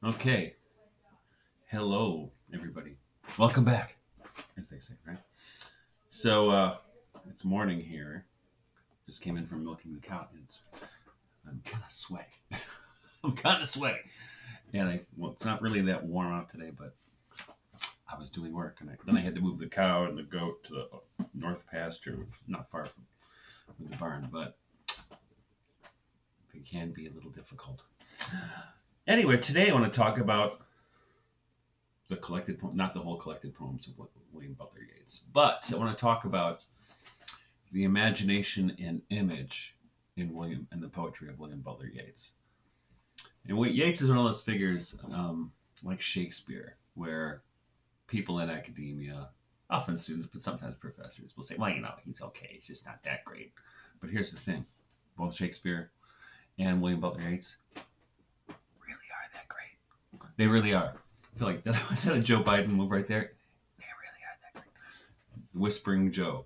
Okay. Hello, everybody. Welcome back, as they say, right? So, it's morning here. Just came in from milking the cow, and I'm kind of sweaty. I'm kind of sweaty. Well, it's not really that warm out today, but I was doing work, and then I had to move the cow and the goat to the north pasture, which is not far from the barn, but it can be a little difficult. Anyway, today I want to talk about the collected poem, not the whole collected poems of William Butler Yeats, but I want to talk about the imagination and image in the poetry of William Butler Yeats. And Yeats is one of those figures, like Shakespeare, where people in academia, often students, but sometimes professors, will say, "Well, he's okay. He's just not that great." But here's the thing: both Shakespeare and William Butler Yeats really are that great. They really are. I feel like was that a Joe Biden move right there? They really are that great. Whispering Joe.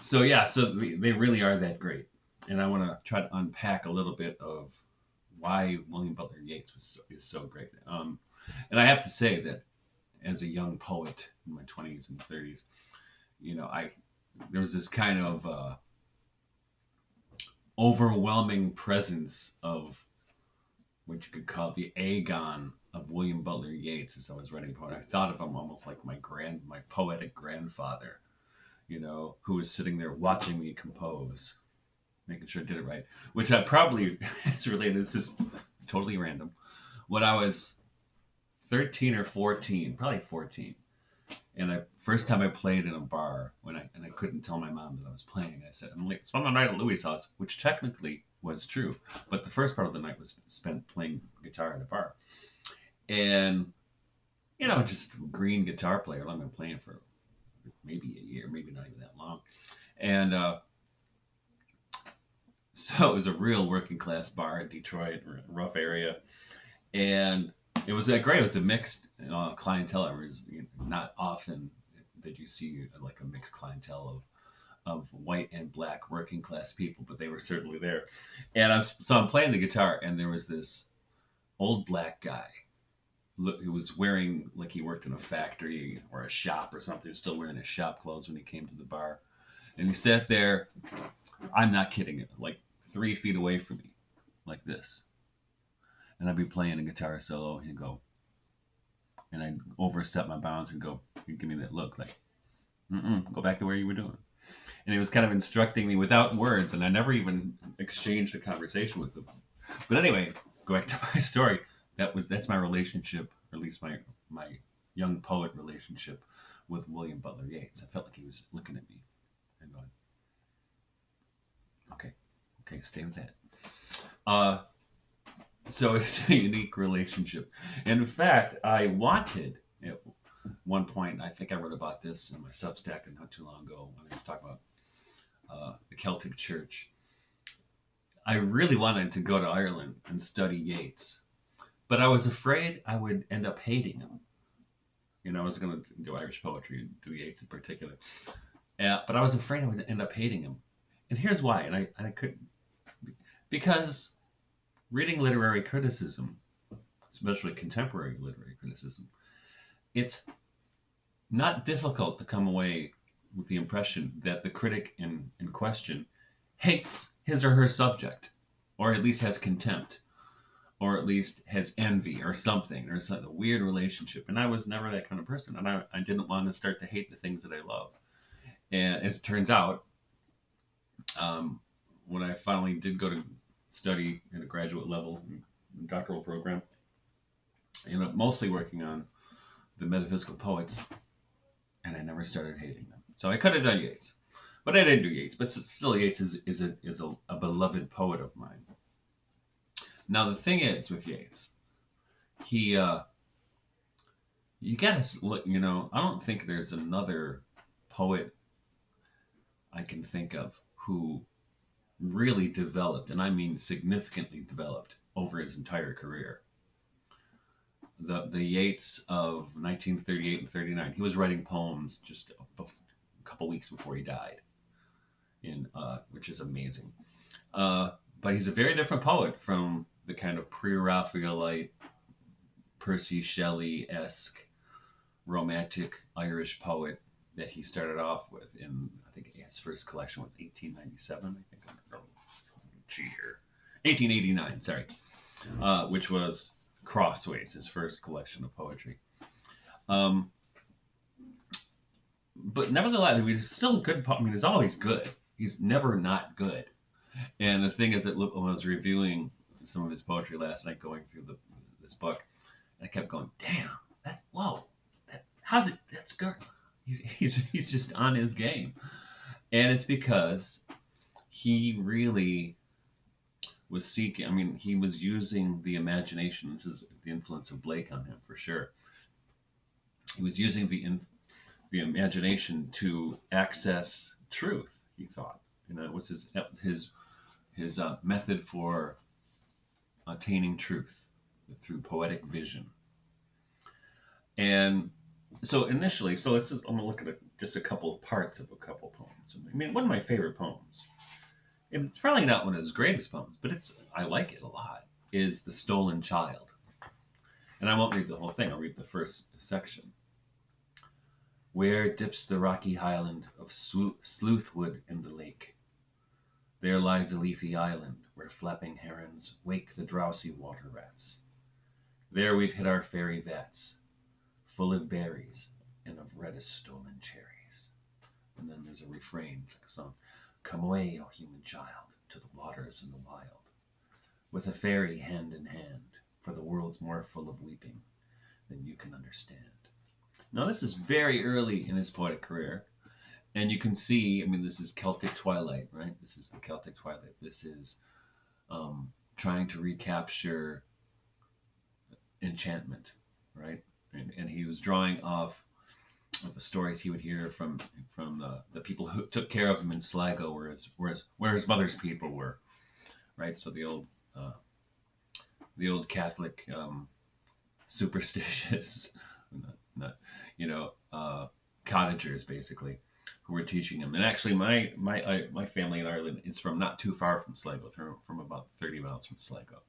So yeah, they really are that great, and I want to try to unpack a little bit of why William Butler Yeats is so great. And I have to say that as a young poet in my 20s and 30s, I there was this kind of overwhelming presence of what you could call the agon of William Butler Yeats as I was writing poetry. I thought of him almost like my poetic grandfather, who was sitting there watching me compose, making sure I did it right. Which I probably it's related. This is totally random. When I was 13 or 14, probably 14, and first time I played in a bar and I couldn't tell my mom that I was playing. I said, "I'm spent the night at Louis' house," which technically was true, but the first part of the night was spent playing guitar at a bar. And just green guitar player. I've been playing for maybe a year, maybe not even that long. And so it was a real working class bar in Detroit, rough area, and it was great. It was a mixed clientele. It was not often that you see like a mixed clientele of white and black working class people, but they were certainly there. And I'm playing the guitar, and there was this old black guy who was wearing like he worked in a factory or a shop or something. He was still wearing his shop clothes when he came to the bar, and he sat there. I'm not kidding, like 3 feet away from me, like this. And I'd be playing a guitar solo, and he'd go, and I'd overstep my bounds and go, he'd give me that look like, go back to where you were doing. And he was kind of instructing me without words, and I never even exchanged a conversation with him. But anyway, go back to my story. That's my relationship, or at least my young poet relationship with William Butler Yeats. I felt like he was looking at me and going, okay, okay, stay with that. Uh, so it's a unique relationship. And in fact, I wanted at one point, I think I wrote about this in my Substack not too long ago when I was talking about the Celtic Church. I really wanted to go to Ireland and study Yeats, but I was afraid I would end up hating him. I was going to do Irish poetry and do Yeats in particular, but I was afraid I would end up hating him. And here's why. And I couldn't, because reading literary criticism, especially contemporary literary criticism, it's not difficult to come away with the impression that the critic in question hates his or her subject, or at least has contempt, or at least has envy or something. There's like a weird relationship. And I was never that kind of person. And I didn't want to start to hate the things that I love. And as it turns out, when I finally did go to study at a graduate level doctoral program, mostly working on the metaphysical poets, and I never started hating them. So I could have done Yeats, but I didn't do Yeats. But still, Yeats is a beloved poet of mine. Now the thing is with Yeats, he you gotta look. I don't think there's another poet I can think of who really developed, and I mean significantly developed, over his entire career. The Yeats of 1938 and 39. He was writing poems just a couple weeks before he died, which is amazing. But he's a very different poet from the kind of pre-Raphaelite Percy Shelley-esque romantic Irish poet that he started off with in, I think his first collection was 1897, I think. Gee, here. 1889, sorry. Which was Crossways, his first collection of poetry. But nevertheless, he's still a good poet. I mean, he's always good. He's never not good. And the thing is that when I was reviewing some of his poetry last night, going through this book, I kept going, damn, whoa, how's it, that's good. He's just on his game. And it's because he really was seeking, I mean, he was using the imagination. This is the influence of Blake on him for sure. He was using the imagination to access truth, he thought. You know, it was his method for attaining truth through poetic vision. And so initially, I'm going to look at just a couple of parts of a couple of poems. I mean, one of my favorite poems, it's probably not one of his greatest poems, but I like it a lot, is The Stolen Child. And I won't read the whole thing, I'll read the first section. Where dips the rocky highland of Sleuthwood in the lake? There lies a leafy island where flapping herons wake the drowsy water rats. There we've hid our fairy vats, full of berries and of reddest stolen cherries. And then there's a refrain, it's like a song. Come away, O human child, to the waters and the wild, with a fairy hand in hand, for the world's more full of weeping than you can understand. Now, this is very early in his poetic career, and you can see, I mean, this is Celtic Twilight, right? This is the Celtic Twilight. This is trying to recapture enchantment, right? And he was drawing off of the stories he would hear from the people who took care of him in Sligo, where his mother's people were, right? So the old Catholic superstitious, cottagers basically, who were teaching him. And actually, my family in Ireland is from not too far from Sligo, from about 30 miles from Sligo.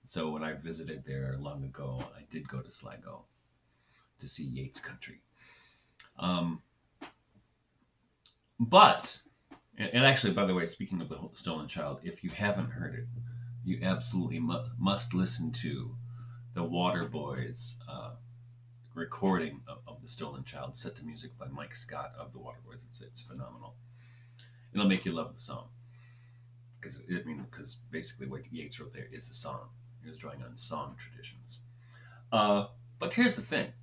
So when I visited there long ago, I did go to Sligo to see Yeats country. But, and actually, by the way, speaking of the Stolen Child, if you haven't heard it, you absolutely must listen to the Waterboys recording of the Stolen Child, set to music by Mike Scott of the Waterboys. It's phenomenal. It'll make you love the song, because basically what Yeats wrote there is a song. He was drawing on song traditions. But here's the thing: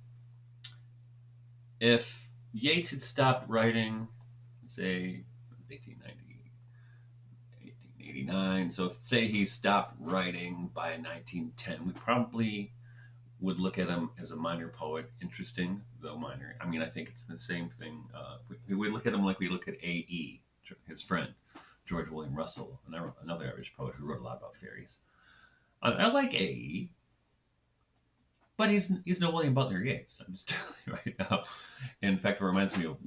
if Yeats had stopped writing, say 1890, 1889, so say he stopped writing by 1910, we probably would look at him as a minor poet, interesting, though minor. I mean, I think it's the same thing. We would look at him like we look at A.E., his friend, George William Russell, another Irish poet who wrote a lot about fairies. I like A.E., but he's no William Butler Yeats. I'm just telling you right now. In fact, it reminds me of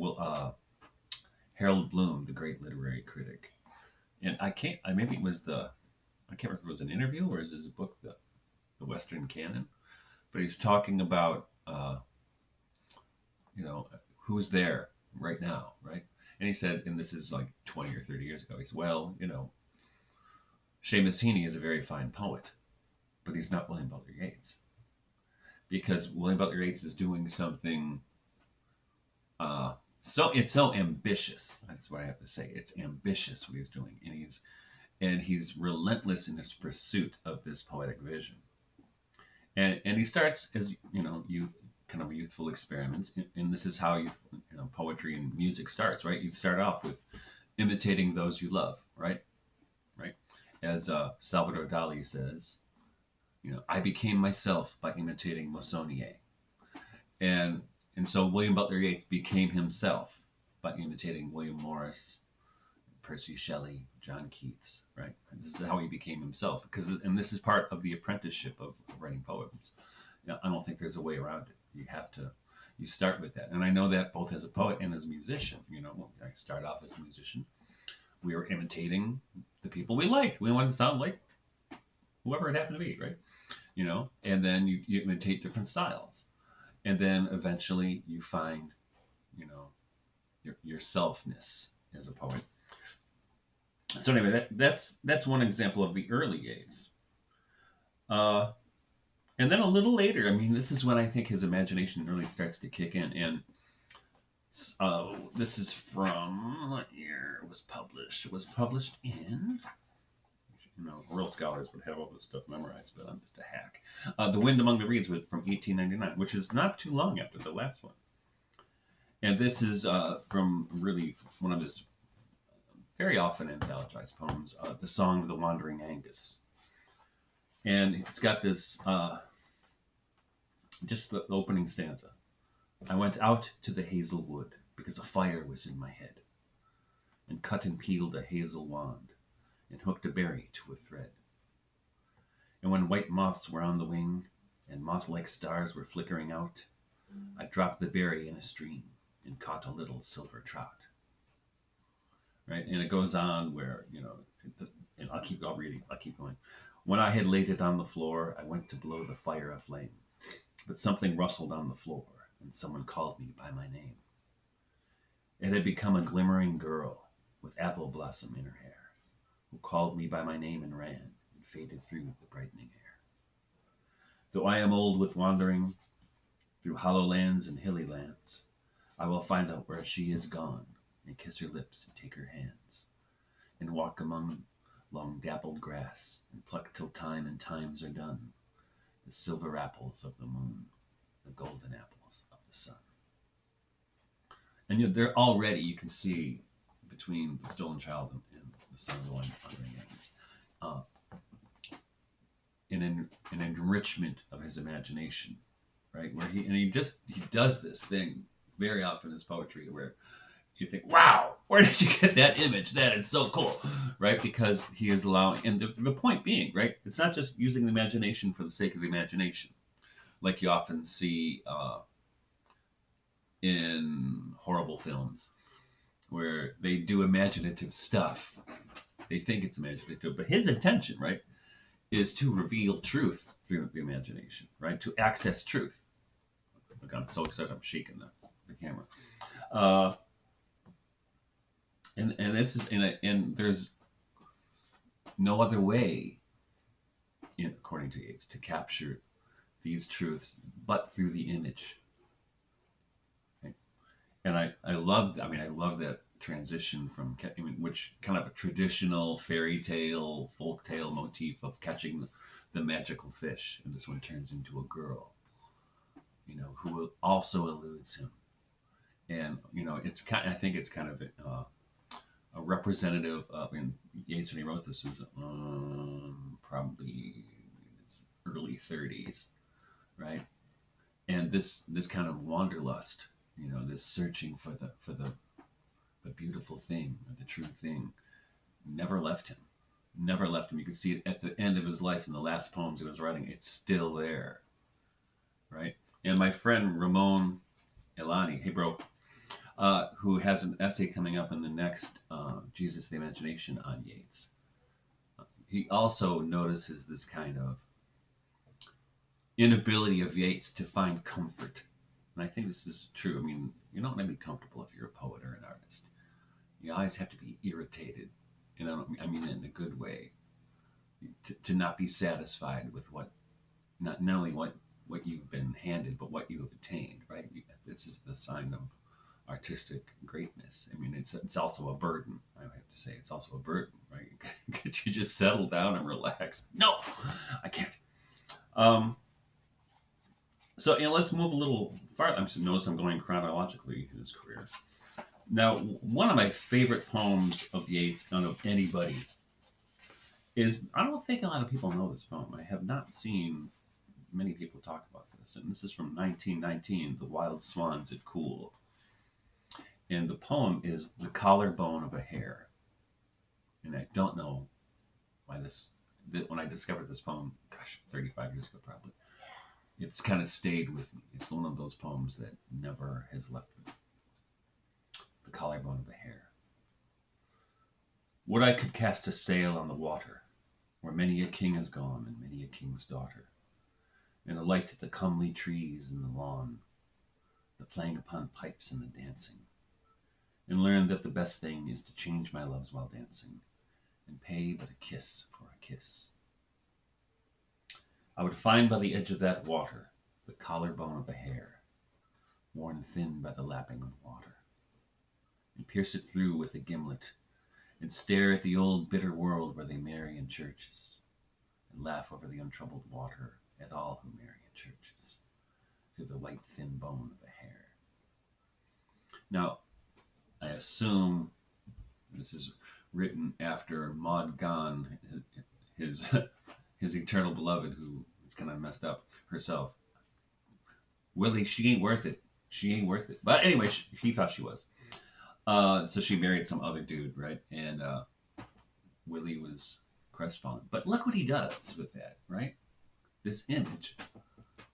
Harold Bloom, the great literary critic. And I can't remember if it was an interview or is it a book, the Western Canon. But he's talking about, who's there right now, right? And he said, and this is like 20 or 30 years ago, he said, well, Seamus Heaney is a very fine poet, but he's not William Butler Yeats. Because William Butler Yeats is doing something, it's so ambitious. That's what I have to say. It's ambitious what he's doing. And he's relentless in his pursuit of this poetic vision. And he starts as youthful experiments, and this is how poetry and music starts, right? You start off with imitating those you love, right? As Salvador Dali says, I became myself by imitating Meissonier, and so William Butler Yeats became himself by imitating William Morris, Percy Shelley, John Keats, right? And this is how he became himself, and this is part of the apprenticeship of writing poems. I don't think there's a way around it. You start with that. And I know that both as a poet and as a musician. I start off as a musician. We were imitating the people we liked. We wanted to sound like whoever it happened to be, right? and then you imitate different styles. And then eventually you find, your selfness as a poet. So anyway, that's one example of the early Yeats. Uh, and then a little later, I mean, this is when I think his imagination really starts to kick in. And this is from what year it was published? It was published in, real scholars would have all this stuff memorized, but I'm just a hack. The Wind Among the Reeds was from 1899, which is not too long after the last one. And this is from really one of his very often anthologized poems, The Song of the Wandering Angus. And it's got this, just the opening stanza. I went out to the hazel wood because a fire was in my head, and cut and peeled a hazel wand, and hooked a berry to a thread. And when white moths were on the wing, and moth-like stars were flickering out, I dropped the berry in a stream, and caught a little silver trout. Right? And it goes on where, and I'll keep going. When I had laid it on the floor, I went to blow the fire aflame, but something rustled on the floor, and someone called me by my name. It had become a glimmering girl with apple blossom in her hair, who called me by my name and ran, and faded through the brightening air. Though I am old with wandering through hollow lands and hilly lands, I will find out where she is gone, and kiss her lips and take her hands, and walk among long dappled grass, and pluck till time and times are done, the silver apples of the moon, the golden apples of the sun. And they're already, you can see between the Stolen Child and the Son of the Wandering Angus, an enrichment of his imagination, right? Where he does this thing very often in his poetry where you think, wow, where did you get that image? That is so cool, right? Because he is allowing, and the point being, right? It's not just using the imagination for the sake of the imagination, like you often see in horrible films, where they do imaginative stuff. They think it's imaginative, but his intention, right, is to reveal truth through the imagination, right? To access truth. Look, I'm so excited, I'm shaking the camera. And there's no other way, according to Yeats, to capture these truths but through the image. Okay? And I love that transition from, which kind of a traditional fairy tale, folk tale motif of catching the magical fish, and this one turns into a girl, who also eludes him. And I think it's kind of a representative of, in Yeats when he wrote this was probably its early 30s, right? And this kind of wanderlust, this searching for the beautiful thing or the true thing, never left him. Never left him. You can see it at the end of his life in the last poems he was writing. It's still there, right? And my friend Ramon Elani, hey bro, who has an essay coming up in the next Jesus the Imagination on Yeats. He also notices this kind of inability of Yeats to find comfort. And I think this is true. I mean, you're not going to be comfortable if you're a poet or an artist. You always have to be irritated. I mean in a good way. To not be satisfied with not only what you've been handed, but what you have attained, right? This is the sign of artistic greatness. I mean, it's also a burden. I have to say, it's also a burden, right? Could you just settle down and relax? No, I can't. So let's move a little farther. Notice I'm going chronologically in his career. Now, one of my favorite poems of Yeats, and of anybody, is, I don't think a lot of people know this poem. I have not seen many people talk about this. And this is from 1919, The Wild Swans at Coole. And the poem is The Collarbone of a Hare. And I don't know why when I discovered this poem, 35 years ago probably, it's kind of stayed with me. It's one of those poems that never has left me. The Collarbone of a Hare. Would I could cast a sail on the water, where many a king has gone and many a king's daughter, and a light to the comely trees and the lawn, the playing upon pipes and the dancing, and learned that the best thing is to change my loves while dancing, and pay but a kiss for a kiss. I would find by the edge of that water the collarbone of a hare, worn thin by the lapping of water, and pierce it through with a gimlet, and stare at the old bitter world where they marry in churches, and laugh over the untroubled water at all who marry in churches, through the white thin bone of a hare. Now, I assume this is written after Maud Gonne, his eternal beloved, who is kind of messed up herself. Willie, she ain't worth it. She ain't worth it. But anyway, he thought she was. So she married some other dude, right? And Willie was crestfallen. But look what he does with that, right? This image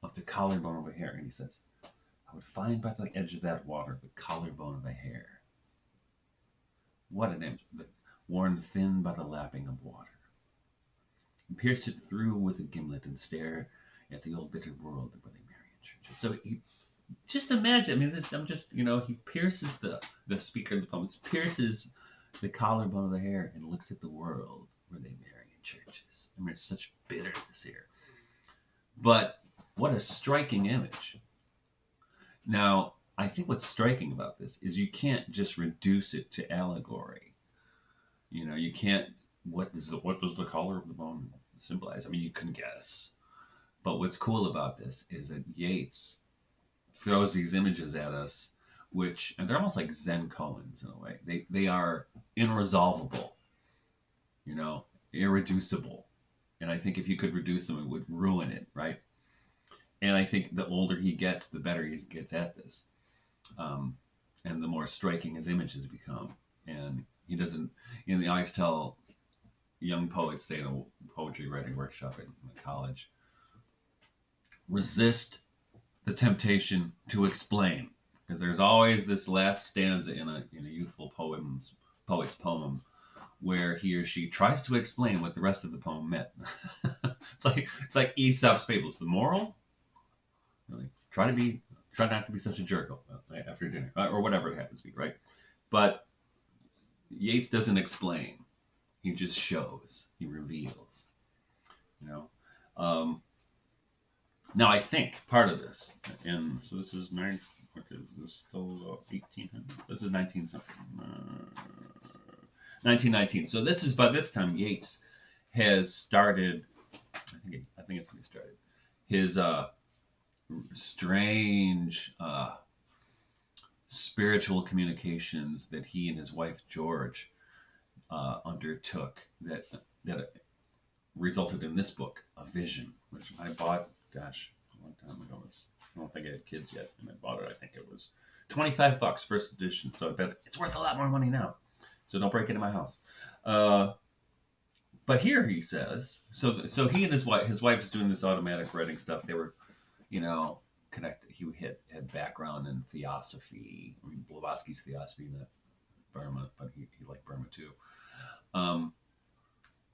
of the collarbone of a hare. And he says, I would find by the edge of that water the collarbone of a hare. What an image. Worn thin by the lapping of water. And pierce it through with a gimlet and stare at the old bitter world where they marry in churches. So he, just imagine, I mean, this, I'm just, he pierces the speaker of the poem, pierces the collarbone of the hare and looks at the world where they marry in churches. I mean, it's such bitterness here. But what a striking image. Now, I think what's striking about this is you can't just reduce it to allegory. You can't, what does the collar of the bone symbolize? I mean, you can guess. But what's cool about this is that Yeats throws these images at us, and they're almost like Zen koans in a way. They are irresolvable, irreducible. And I think if you could reduce them, it would ruin it, right? And I think the older he gets, the better he gets at this. And the more striking his images become. And he doesn't, I always tell young poets, say in a poetry writing workshop in college, resist the temptation to explain, because there's always this last stanza in a youthful poet's poem where he or she tries to explain what the rest of the poem meant. it's like Aesop's fables. The moral, try not to be such a jerk after dinner, or whatever it happens to be, right? But Yeats doesn't explain; he just shows, he reveals. Now I think part of this, and so this is still 1800? This is 19 something, 1919. So this is, by this time, Yeats has started. I think it's when he started his strange spiritual communications that he and his wife George undertook that resulted in this book, A Vision, which I bought, a long time ago. I don't think I had kids yet, and I bought it. I think it was $25 first edition, so I bet it's worth a lot more money now. So don't break into my house. But here he says, so he and his wife is doing this automatic writing stuff. They were, connected. He had background in theosophy. I mean, Blavatsky's theosophy, not Burma, but he liked Burma too.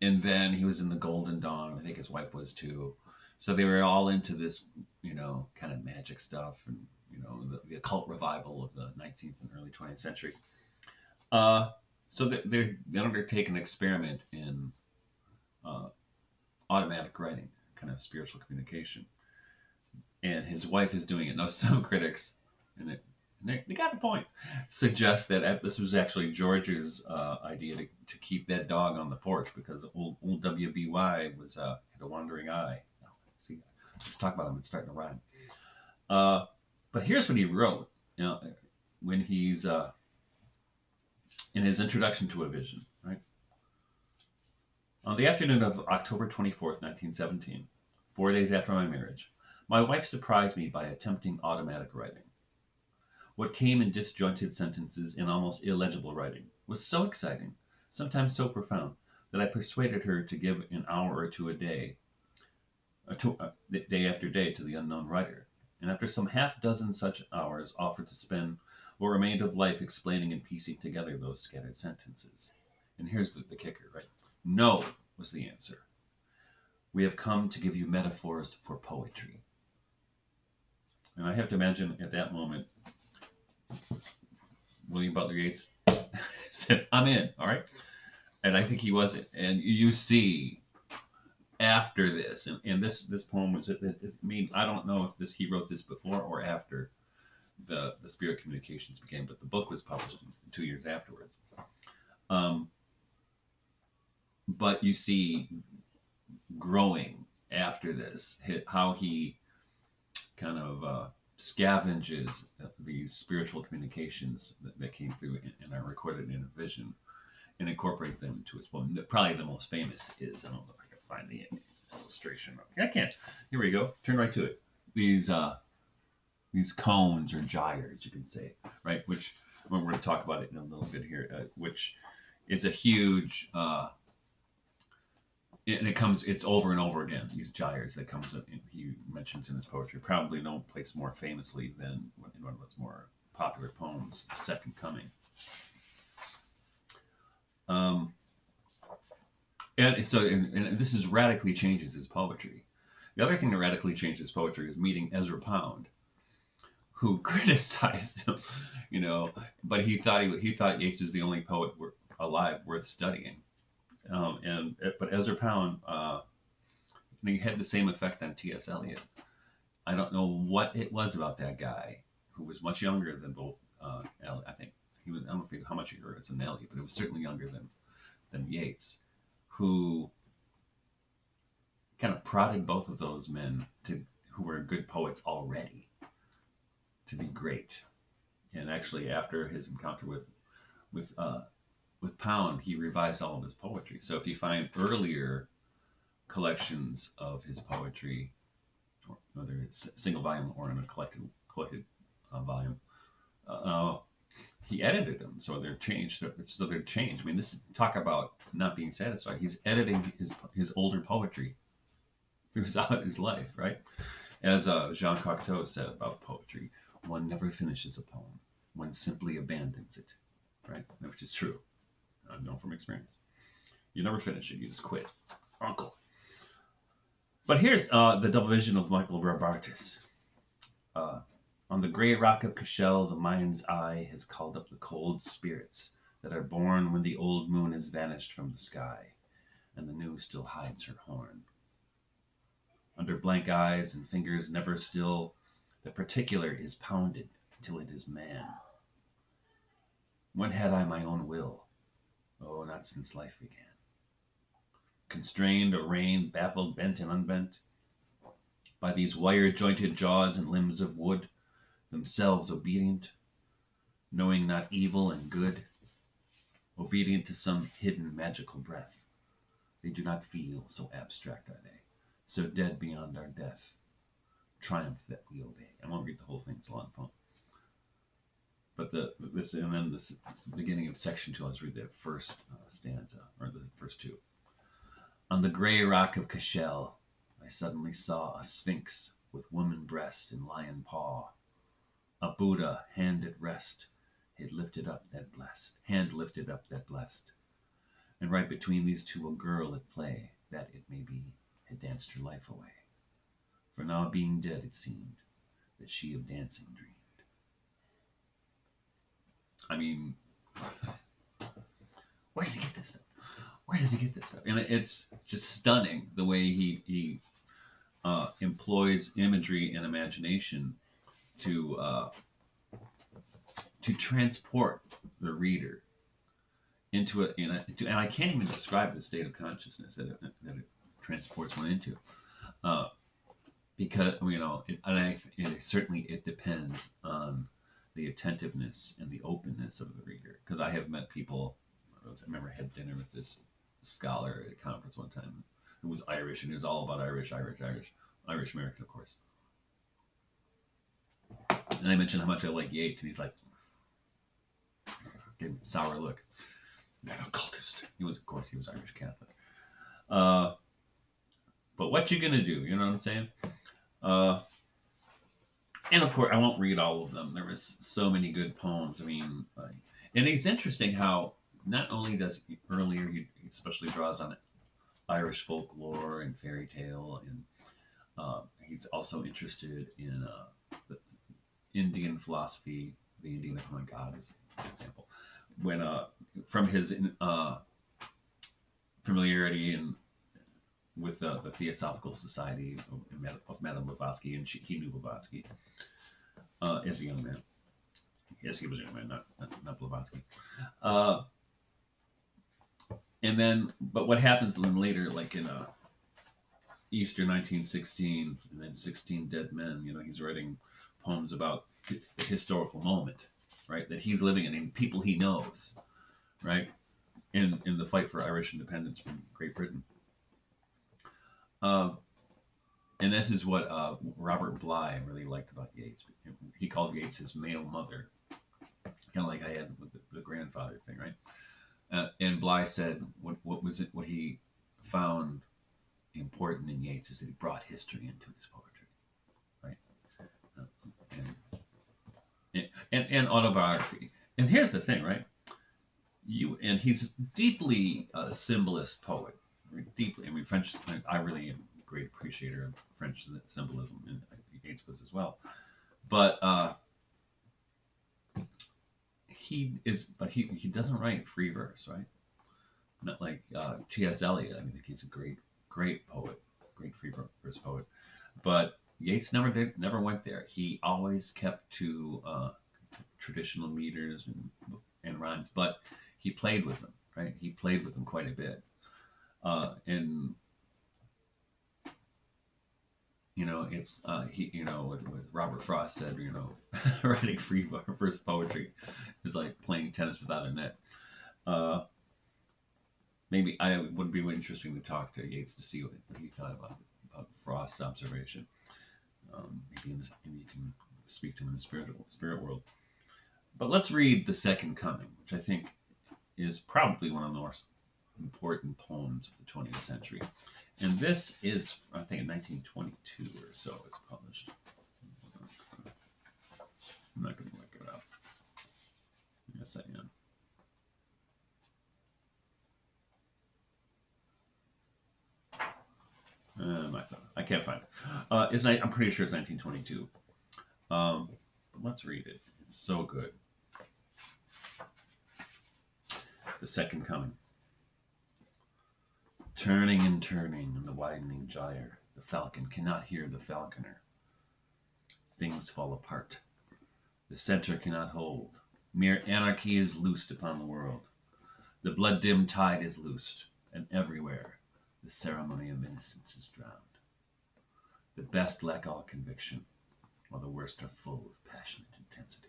And then he was in the Golden Dawn. I think his wife was too. So they were all into this, kind of magic stuff, and the occult revival of the 19th and early 20th century. So they undertake an experiment in automatic writing, kind of spiritual communication. And his wife is doing it. Now, some critics, and they got a point, suggest that this was actually George's idea to keep that dog on the porch, because old WBY had a wandering eye. See, let's talk about him. It's starting to rhyme. But here's what he wrote, when he's in his introduction to A Vision, right? On the afternoon of October 24th, 1917, 4 days after my marriage, my wife surprised me by attempting automatic writing. What came in disjointed sentences and almost illegible writing was so exciting, sometimes so profound, that I persuaded her to give an hour or two a day, day after day, to the unknown writer, and after some half-dozen such hours offered to spend what remained of life explaining and piecing together those scattered sentences. And here's the kicker, right? No, was the answer. We have come to give you metaphors for poetry. And I have to imagine at that moment, William Butler Yeats said, "I'm in, all right." And I think he was. And you see after this, and this poem was. I mean, I don't know if he wrote this before or after the Spirit Communications began, but the book was published 2 years afterwards. But you see growing after this, how he kind of scavenges these spiritual communications that came through and are recorded in a vision and incorporate them into his poem. Probably the most famous is, I don't know if I can find the illustration. I can't. Here we go. Turn right to it. These cones or gyres, you can say, right? Which we're going to talk about it in a little bit here, which is a huge, and it's over and over again, these gyres that comes, he mentions in his poetry, probably no place more famously than in one of his more popular poems, Second Coming. And so, and this is radically changes his poetry. The other thing that radically changed his poetry is meeting Ezra Pound, who criticized him, but he thought Yeats is the only poet alive worth studying. But Ezra Pound, he had the same effect on T.S. Eliot. I don't know what it was about that guy, who was much younger than both. I think he was. I don't know how much younger was than Eliot, but it was certainly younger than Yeats, who kind of prodded both of those men who were good poets already to be great. And actually, after his encounter with Pound, he revised all of his poetry. So if you find earlier collections of his poetry, whether it's single volume or in a collected volume, he edited them, so they're changed. So they're changed. I mean, this talk about not being satisfied. He's editing his older poetry throughout his life, right? As Jean Cocteau said about poetry, one never finishes a poem. One simply abandons it, right? Which is true. I know from experience. You never finish it. You just quit. Uncle. But here's the double vision of Michael Robartes. On the gray rock of Cashel, the mind's eye has called up the cold spirits that are born when the old moon has vanished from the sky, and the new still hides her horn. Under blank eyes and fingers never still, the particular is pounded till it is man. When had I my own will? Oh, not since life began. Constrained, arraigned, baffled, bent and unbent, by these wire-jointed jaws and limbs of wood, themselves obedient, knowing not evil and good, obedient to some hidden magical breath. They do not feel, so abstract are they, so dead beyond our death. Triumph that we obey. I won't read the whole thing, it's a long poem. But this beginning of section 2, let's read the first stanza, or the first two. On the gray rock of Cashel, I suddenly saw a sphinx with woman breast and lion paw. A Buddha, hand at rest, hand lifted up that blessed. And right between these two a girl at play, that it may be, had danced her life away. For now being dead it seemed, that she of dancing dreamed. I mean, where does he get this stuff? And it's just stunning the way he employs imagery and imagination to transport the reader into it, and I can't even describe the state of consciousness that it transports one into, because certainly it depends on the attentiveness and the openness of the reader. Because I have met people. I remember I had dinner with this scholar at a conference one time who was Irish, and he was all about Irish American, of course. And I mentioned how much I like Yeats, and he's like, gave me a sour look. That occultist. He was Irish Catholic. But what you gonna do? You know what I'm saying? And of course, I won't read all of them. There was so many good poems. I mean, and it's interesting how not only does he especially draws on Irish folklore and fairy tale, and he's also interested in Indian philosophy, the Indian atomic god is an example. When from his familiarity with the Theosophical Society of Madame Blavatsky, and he knew Blavatsky as a young man. Yes, he was a young man, not Blavatsky. And then, but what happens then later, like in Easter 1916, and then 16 Dead Men, he's writing poems about the historical moment, right, that he's living in, and people he knows, right, in the fight for Irish independence from Great Britain. And this is what Robert Bly really liked about Yeats. He called Yeats his male mother, kind of like I had with the grandfather thing, right? And Bly said what he found important in Yeats is that he brought history into his poetry, right? And autobiography. And here's the thing, right? He's deeply a symbolist poet, deeply. I mean, French. I really am a great appreciator of French symbolism, and Yeats was as well. But he doesn't write free verse, right? Not like T.S. Eliot. I think he's a great poet, great free verse poet. But Yeats never went there. He always kept to traditional meters and rhymes, but he played with them, right? He played with them quite a bit. And it's what Robert Frost said, writing free verse poetry is like playing tennis without a net. Maybe I would be interesting to talk to Yeats to see what he thought about Frost's observation. Maybe you can speak to him in the spirit world. But let's read The Second Coming, which I think is probably one of the most important poems of the 20th century. And this is, I think, in 1922 or so it's published. I'm not going to look it up. Yes, I am. I can't find it. I'm pretty sure it's 1922. But let's read it. It's so good. The Second Coming. Turning and turning in the widening gyre, the falcon cannot hear the falconer. Things fall apart. The center cannot hold. Mere anarchy is loosed upon the world. The blood-dimmed tide is loosed, and everywhere the ceremony of innocence is drowned. The best lack all conviction, while the worst are full of passionate intensity.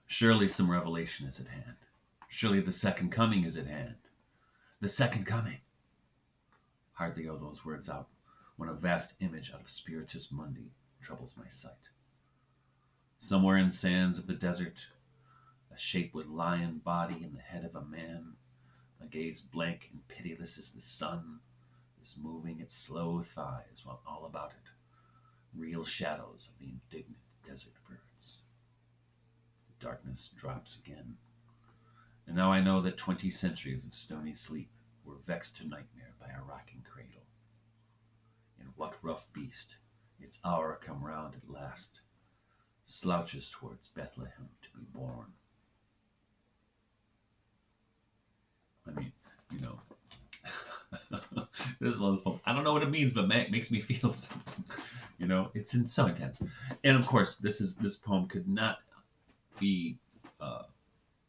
Surely some revelation is at hand. Surely the second coming is at hand. The second coming. Hardly are those words out when a vast image out of Spiritus Mundi troubles my sight. Somewhere in sands of the desert, a shapely lion body in the head of a man, a gaze blank and pitiless as the sun, is moving its slow thighs while all about it, real shadows of the indignant desert birds. The darkness drops again. And now I know that 20 centuries of stony sleep were vexed to nightmare by a rocking cradle. And what rough beast, its hour come round at last, slouches towards Bethlehem to be born? I mean, this is one of those poems. I don't know what it means, but it makes me feel something. It's so intense. And of course, this poem could not be,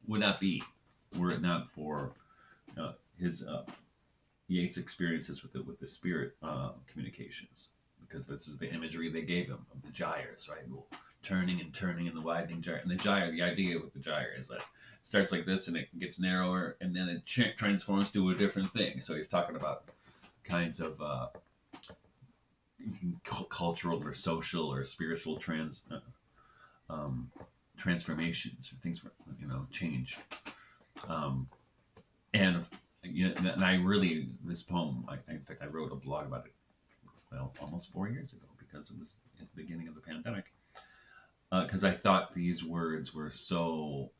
would not be, were it not for his Yeats' experiences with the spirit communications, because this is the imagery they gave him of the gyres, right? Turning and turning in the widening gyre. And the gyre, the idea with the gyre is that it starts like this and it gets narrower, and then it transforms to a different thing. So he's talking about kinds of cultural or social or spiritual transformations, or things change. And I really, this poem, in fact, I wrote a blog about it, almost 4 years ago, because it was at the beginning of the pandemic. Because I thought these words were so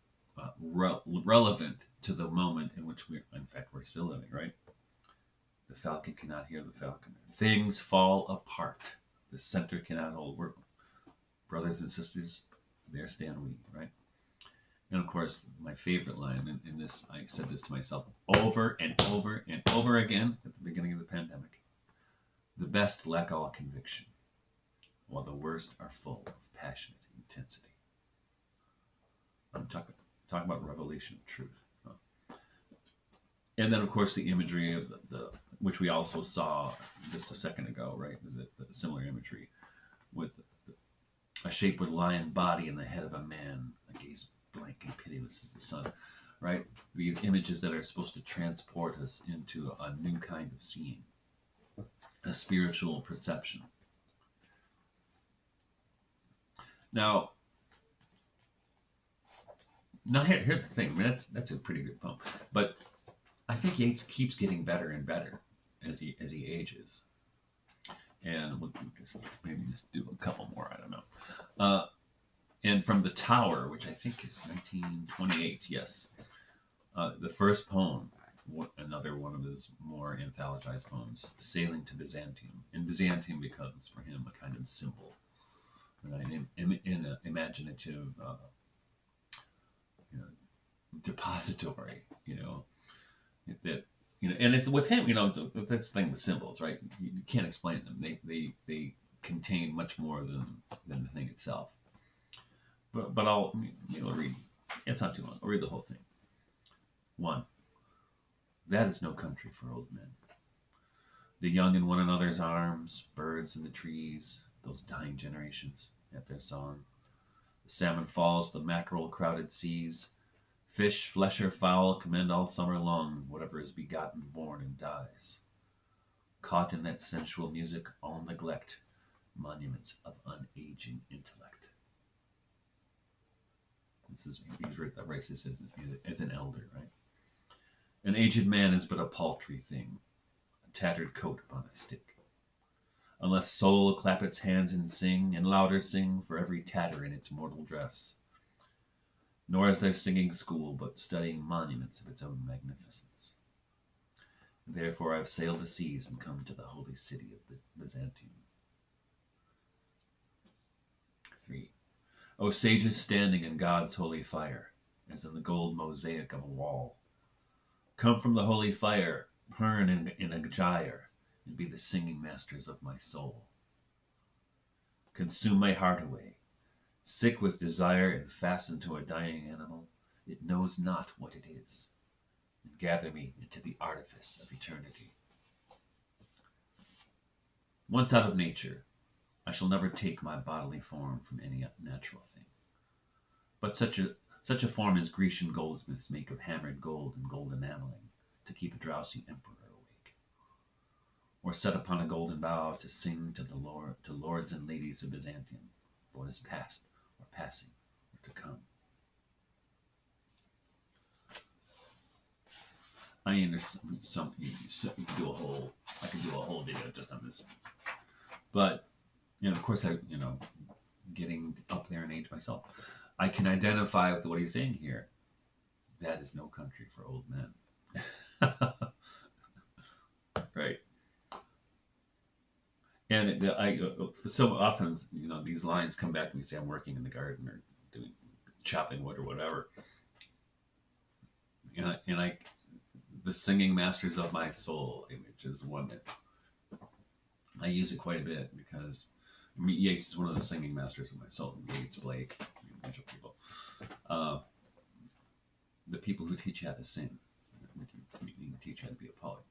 relevant to the moment in which we're still living, right? The falcon cannot hear the falconer. Things fall apart. The center cannot hold. brothers and sisters, there stand we, right? And of course, my favorite line in this, I said this to myself over and over and over again at the beginning of the pandemic. The best lack all conviction, while the worst are full of passionate intensity. I'm talking about revelation of truth. And then, of course, the imagery of the which we also saw just a second ago, right? The similar imagery with a shape with lion body and the head of a man, a gaze blank and pitiless as the sun, right? These images that are supposed to transport us into a new kind of seeing, a spiritual perception. Now here's the thing. I mean, that's a pretty good poem, but I think Yeats keeps getting better and better as he ages. And we'll maybe just do a couple more. I don't know. And from The Tower, which I think is 1928, yes. The first poem, another one of his more anthologized poems, Sailing to Byzantium. And Byzantium becomes for him a kind of symbol, right? In an imaginative depository, that, and it's with him, that's the thing with symbols, right? You can't explain them. They contain much more than the thing itself. But I'll read. It's not too long. I'll read the whole thing. 1. That is no country for old men. The young in one another's arms, birds in the trees, those dying generations at their song. The salmon falls, the mackerel crowded seas. Fish, flesh or fowl, commend all summer long whatever is begotten, born, and dies. Caught in that sensual music, all neglect, monuments of unaging intellect. He writes this as an elder, right? An aged man is but a paltry thing, a tattered coat upon a stick. Unless soul clap its hands and sing, and louder sing for every tatter in its mortal dress. Nor is there singing school, but studying monuments of its own magnificence. Therefore I've sailed the seas and come to the holy city of Byzantium. 3. O sages standing in God's holy fire, as in the gold mosaic of a wall, come from the holy fire, burn in a gyre, and be the singing masters of my soul. Consume my heart away, sick with desire and fastened to a dying animal, it knows not what it is, and gather me into the artifice of eternity. Once out of nature, I shall never take my bodily form from any natural thing. But such a form as Grecian goldsmiths make of hammered gold and gold enameling to keep a drowsy emperor awake, or set upon a golden bough to sing to lords and ladies of Byzantium for what is past, or passing, or to come. I mean, there's some you can do a whole. I could do a whole video just on this, but of course, getting up there in age myself, I can identify with what he's saying here. That is no country for old men, right? And so often, these lines come back to me. Say I'm working in the garden or doing chopping wood or whatever, and I the singing masters of my soul image is one that I use it quite a bit because Yeats is one of the singing masters of my soul. Yeats, Blake, a bunch of people. The people who teach you how to sing. We can teach you how to be a poet.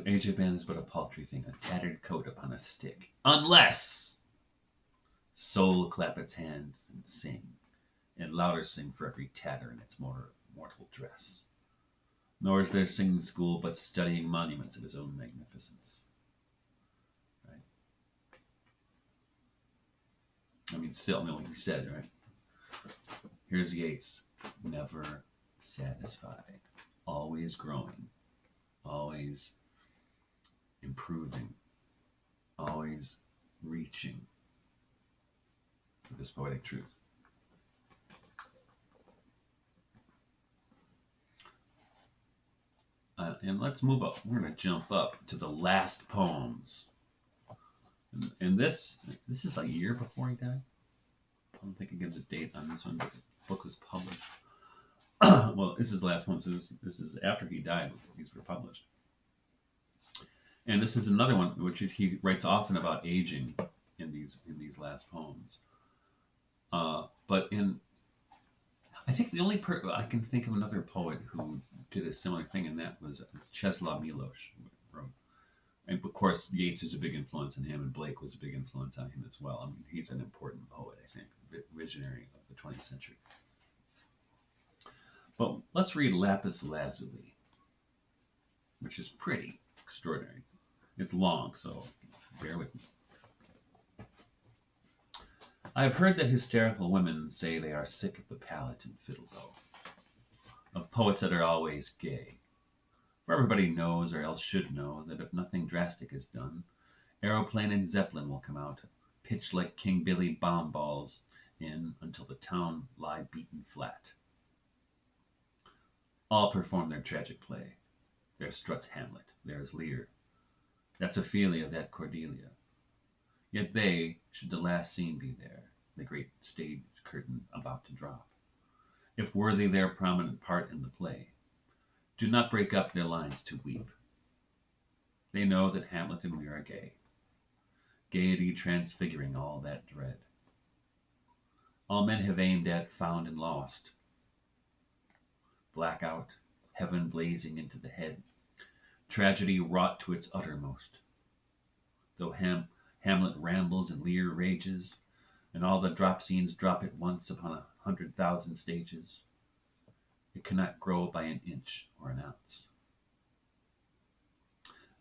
Aged man is but a paltry thing, a tattered coat upon a stick. Unless soul clap its hands and sing, and louder sing for every tatter in its mortal dress. Nor is there singing school, but studying monuments of his own magnificence. Right? I mean, still, like you said, right? Here's Yeats, never satisfied, always growing, always improving, always reaching for this poetic truth. And let's move up. We're going to jump up to the last poems. And this is like a year before he died. I don't think it gives a date on this one, but the book was published. Well, this is the last one, so this is after he died. These were published. And this is another one which he writes often about aging in these last poems. But I think the only I can think of another poet who did a similar thing, and that was Czesław Miłosz wrote. And of course, Yeats is a big influence on him, and Blake was a big influence on him as well. I mean, he's an important poet, I think, visionary of the 20th century. But let's read Lapis Lazuli, which is pretty extraordinary. It's long, so bear with me. I have heard that hysterical women say they are sick of the palette and fiddle bow, of poets that are always gay. For everybody knows, or else should know, that if nothing drastic is done, aeroplane and zeppelin will come out, pitch like King Billy bomb balls in until the town lie beaten flat. All perform their tragic play. There struts Hamlet, there's Lear. That's Ophelia, that Cordelia. Yet they, should the last scene be there, the great stage curtain about to drop, if worthy their prominent part in the play, do not break up their lines to weep. They know that Hamlet and Lear are gay, gaiety transfiguring all that dread. All men have aimed at, found, and lost. Blackout, heaven blazing into the head, tragedy wrought to its uttermost. Though Hamlet rambles and Lear rages, and all the drop scenes drop at once upon 100,000 stages, it cannot grow by an inch or an ounce.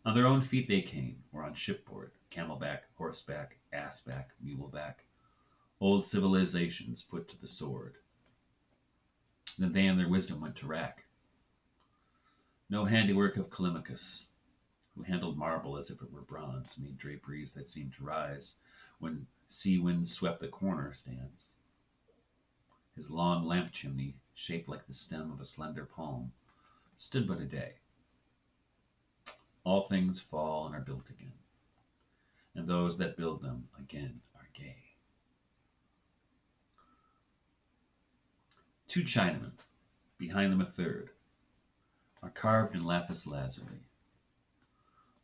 On their own feet they came, or on shipboard, camelback, horseback, assback, muleback, old civilizations put to the sword. Then they and their wisdom went to rack. No handiwork of Callimachus, who handled marble as if it were bronze, made draperies that seemed to rise when sea winds swept the corner stands. His long lamp chimney, shaped like the stem of a slender palm, stood but a day. All things fall and are built again, and those that build them again are gay. Two Chinamen, behind them a third, are carved in lapis lazuli.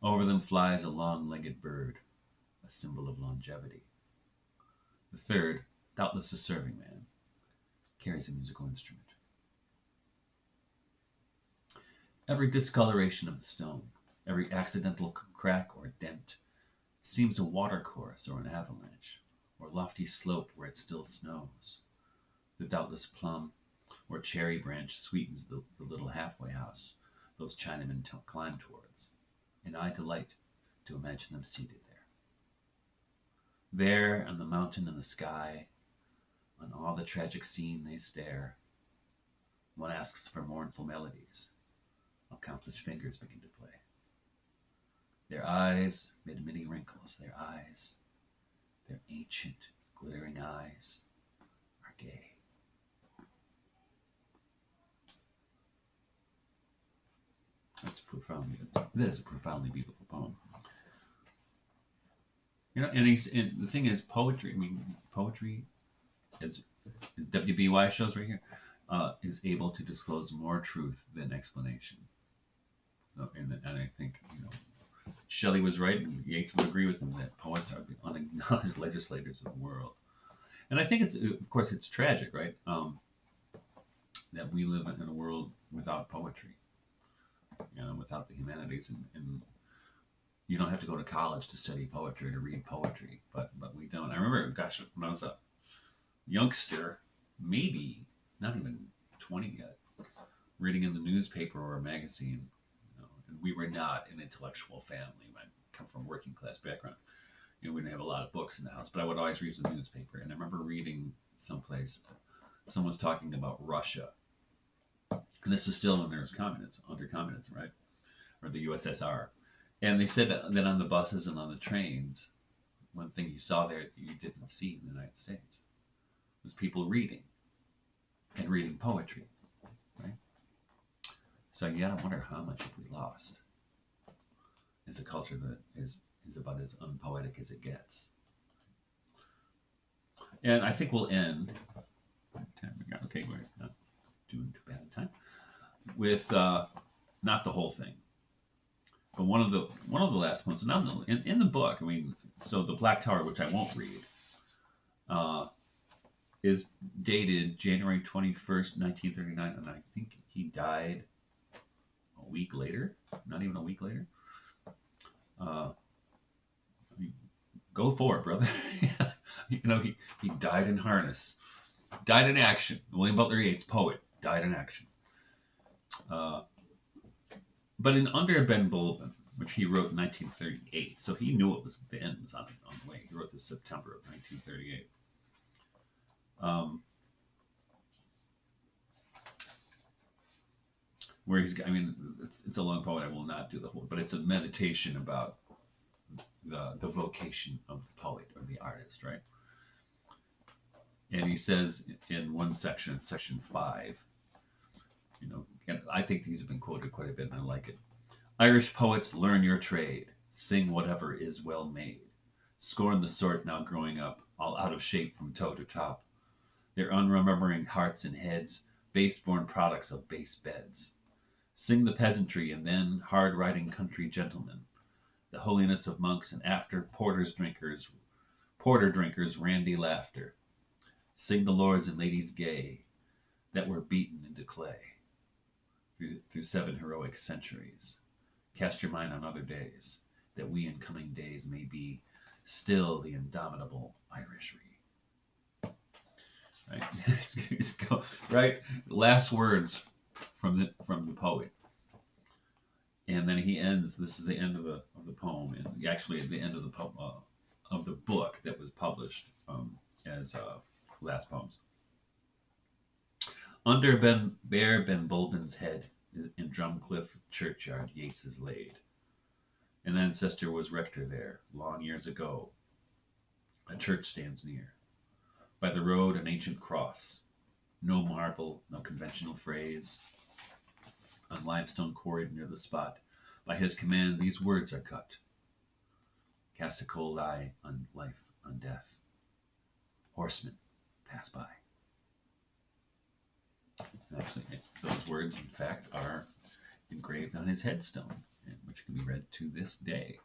Over them flies a long-legged bird, a symbol of longevity. The third, doubtless a serving man, carries a musical instrument. Every discoloration of the stone, every accidental crack or dent, seems a watercourse or an avalanche, or lofty slope where it still snows. The doubtless plum or cherry branch sweetens the little halfway house those Chinamen climb towards, and I delight to imagine them seated there. There, on the mountain and the sky, on all the tragic scene they stare. One asks for mournful melodies. Accomplished fingers begin to play. Their eyes, mid many wrinkles, their eyes, their ancient, glittering eyes, are gay. That is a profoundly beautiful poem. You know, and the thing is, poetry. I mean, poetry, as WBY shows right here, is able to disclose more truth than explanation. So, and I think, you know, Shelley was right, and Yeats would agree with him that poets are the unacknowledged legislators of the world. And I think of course, it's tragic, right? That we live in a world without poetry, you know, without the humanities, and you don't have to go to college to study poetry, to read poetry, but we don't. I remember, gosh, when I was a youngster, maybe not even 20 yet, reading in the newspaper or a magazine, you know, and we were not an intellectual family. I come from a working class background. You know, we didn't have a lot of books in the house, but I would always read the newspaper. And I remember reading someplace, someone was talking about Russia. And this is still when there was communism, under communism, right? Or the USSR. And they said that on the buses and on the trains, one thing you saw there that you didn't see in the United States was people reading and reading poetry, right? So yeah, I wonder how much have we lost. It's a culture that is about as unpoetic as it gets. And I think we'll end. Okay, we're not doing too bad a time with not the whole thing, but one of the last ones. Now in the book, I mean, so the Black Tower, which I won't read, is dated January 21st, 1939, and I think he died a week later. Not even a week later. I mean, go for it, brother. You know, he died in harness, died in action. William Butler Yeats, poet, died in action. But in Under Ben Bulben, which he wrote in 1938, so he knew it was the end was on the way. He wrote this September of 1938. Where he's, I mean, it's a long poem. I will not do the whole, but it's a meditation about the vocation of the poet or the artist, right? And he says in one section, in section 5, you know, and I think these have been quoted quite a bit, and I like it. Irish poets, learn your trade, sing whatever is well made. Scorn the sort now growing up, all out of shape from toe to top. Their unremembering hearts and heads, base-born products of base beds. Sing the peasantry and then hard-riding country gentlemen, the holiness of monks and after porter drinkers' randy laughter. Sing the lords and ladies gay that were beaten into clay through 7 heroic centuries. Cast your mind on other days, that we in coming days may be still the indomitable Irishry. Right? Right? Last words from the poet. And then he ends, this is the end of the poem, and actually at the end of the book that was published as last poems. Under Ben Bulben's head in Drumcliff churchyard Yeats is laid. An ancestor was rector there long years ago. A church stands near. By the road an ancient cross. No marble, no conventional phrase. On limestone quarried near the spot, by his command these words are cut. Cast a cold eye on life, on death. Horsemen, pass by. Actually, those words, in fact, are engraved on his headstone, which can be read to this day.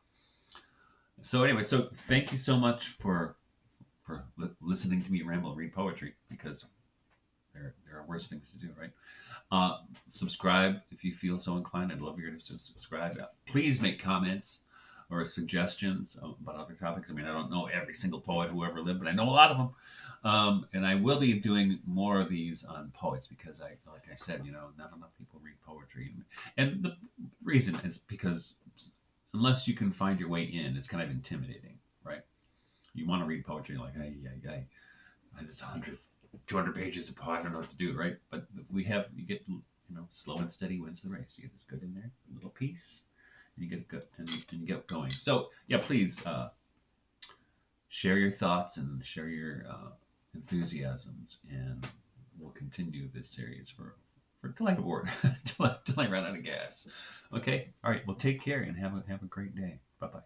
So anyway, so thank you so much for listening to me ramble and read poetry, because there are worse things to do, right? Subscribe if you feel so inclined. I'd love you to subscribe. Please make comments or suggestions about other topics. I mean, I don't know every single poet who ever lived, but I know a lot of them. And I will be doing more of these on poets because, like I said, you know, not enough people read poetry. And the reason is because unless you can find your way in, it's kind of intimidating, right? You want to read poetry, like, hey, there's 100, 200 pages of poetry, I don't know what to do, right? But you get, you know, slow and steady wins the race. You get this good in there, a little piece. And you get good, and you get going. So yeah, please share your thoughts and share your enthusiasms, and we'll continue this series for till I get bored, till I run out of gas. Okay, all right. Well, take care and have a great day. Bye bye.